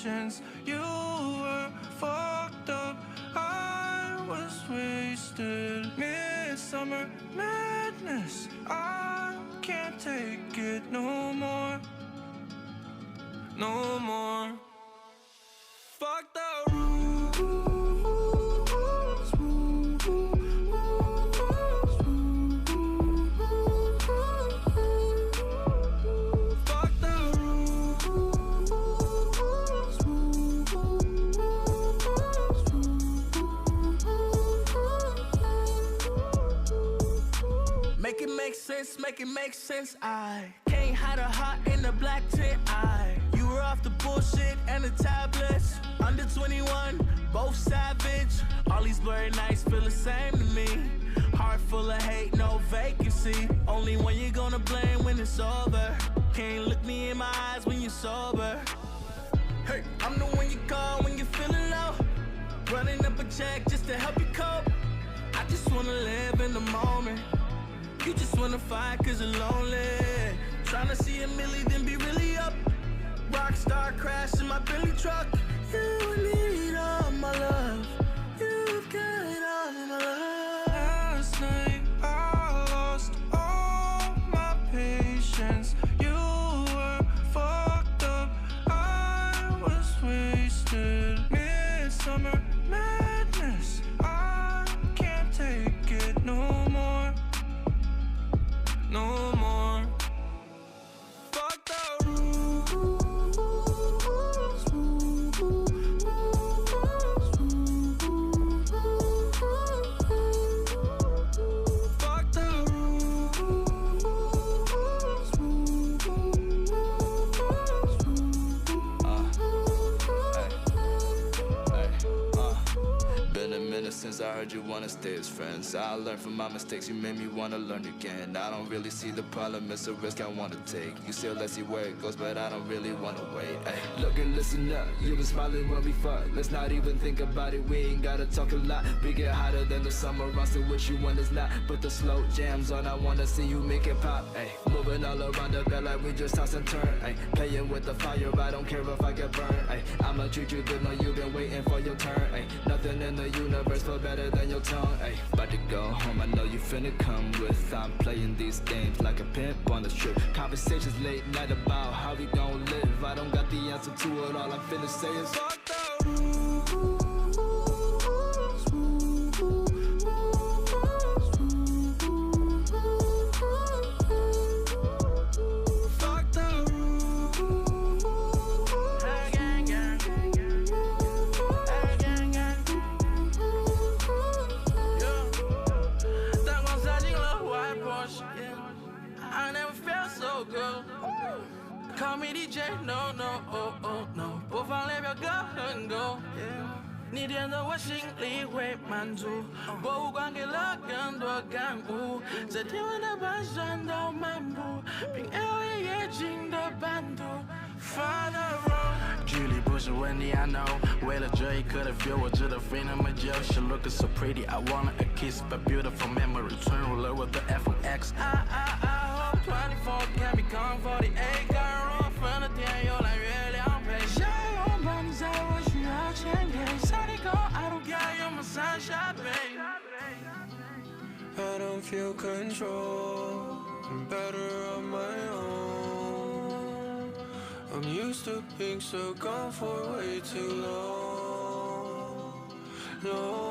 patience. You were fucked up, I was wasted. Midsummer madness, I can't take it no more. No more. Fuck the rules. Fuck the rules. Make it make sense, make it make sense. I can't hide a heart in the black tent. You were off the bullshit and the tablets. Under 21, both savage. All these blurry nights feel the same to me. Heart full of hate, no vacancy. Only one you're gonna blame when it's over. Can't look me in my eyes when you're sober. Hey, I'm the one you call when you're feeling low. Running up a check just to help you cope. I just wanna live in the moment. You just wanna fight cause you're lonely. Tryna see a milli, then be really up. Rockstar crash in my Billy truck. You need all my love. You've got all my love. Last night I lost all my patience. You were fucked up, I was wasted. Midsummer madness, I can't take it no more. No more. Fuck the rules. Fuck the Been a minute since I heard you wanna stay as friends. I learned from my mistakes, you made me wanna learn again. I don't really see the problem, it's a risk I wanna take. You still let's see where it goes, but I don't really wanna wait. Ay. Look and listen up, you been smiling when we fuck. Let's not even think about it, we ain't gotta talk a lot. We get hotter than the summer, I'm still what you want is not. Put the slow jams on, I wanna see you make it pop. Ay. Moving all around the bed like we just toss and turn. Ay. Playing with the fire, I don't care if I get burned. Ay. I'ma treat you good, know you been waiting for your turn. Ay. Nothing in the universe feel better than your tongue. Ay. About to go home, I know you finna come with. I'm playing these games like a pimp on a strip. Conversations late night about how we gon' live. I don't got the answer to it, all I'm finna say is fuck the rules. Fuck the rules. Gang, gang. Gang, gang. Yeah. That one sagging low white Porsche. Yeah. I never felt so good. Call me DJ, no, no, oh, oh, no. 播放列表歌很够。你点的我心里会满足，博物馆给了更多感悟，在天文的半山道漫步，并有夜夜景的版图。Find a road， 距离不是问题 I know， 为了这一刻的 feel， 我值得飞那么久。She looking so pretty, I wanna a kiss, but beautiful memory， 存入了我的 FOX。I hope 24 can become 48， 感染我分的天又蓝月亮配。想拥抱你在我需要前给 Sunny go I don't care you're my sunshine babe。 I don't feel control, I'm better on my own. I'm used to being so gone for way too long. No.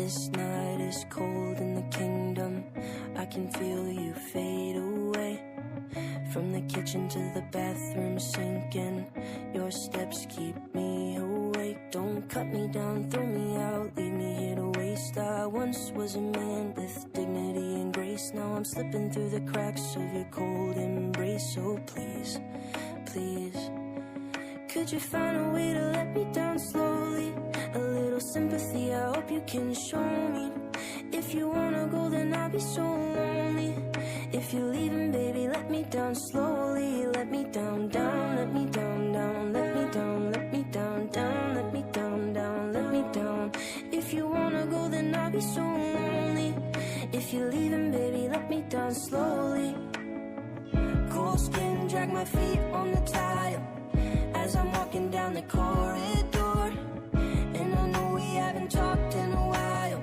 This night is cold in the kingdom. I can feel you fade away. From the kitchen to the bathroom sinking. Your steps keep me awake. Don't cut me down, throw me out, leave me here to waste. I once was a man with dignity and grace. Now I'm slipping through the cracks of your cold embrace. So please, please, could you find a way to let me down slowly? A little sympathy, I hope you can show me. If you wanna go, then I'll be so lonely. If you're leaving, baby, let me down slowly. Let me down, down, let me down, down. Let me down, let me down, down. Let me down, down, let me down. If you wanna go, then I'll be so lonely. If you're leaving, baby, let me down slowly. Cold skin, drag my feet on the tile as I'm walking down the corridor. And I know we haven't talked in a while,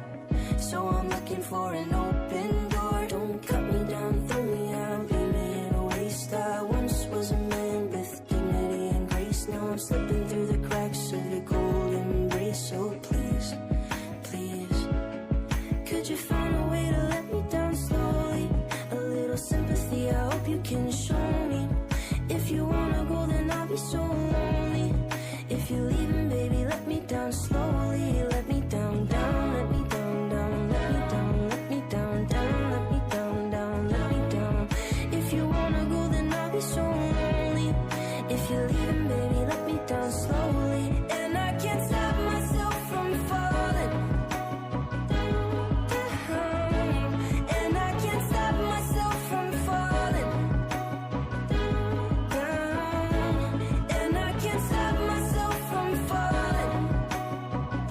so I'm looking for an open door. Don't cut me down, throw me out, leave me in a waste. I once was a man with dignity and grace. Now I'm slipping through the cracks of your cold embrace. So please, please, could you find a way to let me down slowly? A little sympathy, I hope you can show me. If you wanna go, then I'll be so lonely. If you're leaving, baby, let me down slowly. Let me down, down, let me down, down. Let me down, let me down, down. Let me down, down, let me down. If you wanna go, then I'll be so lonely. If you're leaving, baby, let me down slowly. And I can't stop myself from falling down. And I can't stop myself from falling down. And I can't stop myself from falling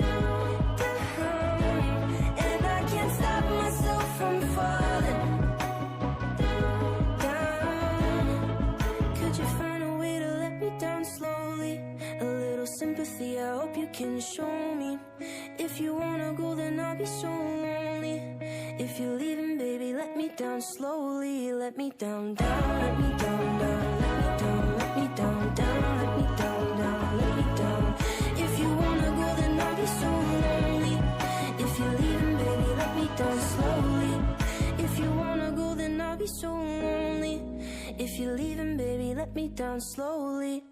down. And I can't stop myself from falling down. Could you find a way to let me down slowly? A little sympathy, I hope you can show me. If you wanna go, then I'll be so lonely. If you're leaving, baby, let me down slowly. Let me down, down, let me down, down. Let me down, let me down, down. Let me down, down, let me down. If you wanna go, then I'll be so lonely. If you're leaving, baby, let me down slowly. If you wanna go, then I'll be so lonely. If you're leaving, baby, let me down slowly.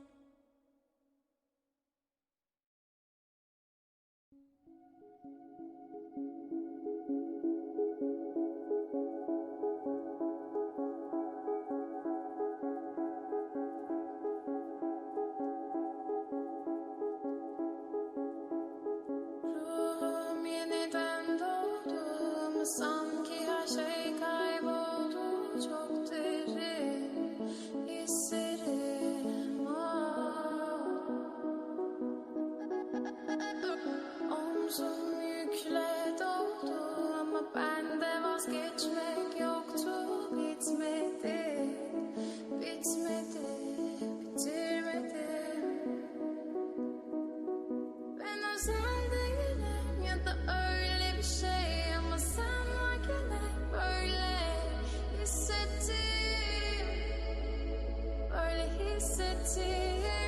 Ruhum yeniden doğdu ama sanki her şey kayboldu. Çok derin hislerim omzum yükle doldu ama bende vazgeçmek yoktu. Bitmedi, bitmedi, bitirmedim. Ben özel değilim ya da öyle bir şey ama sen varken hep böyle hissettim, böyle hissettim.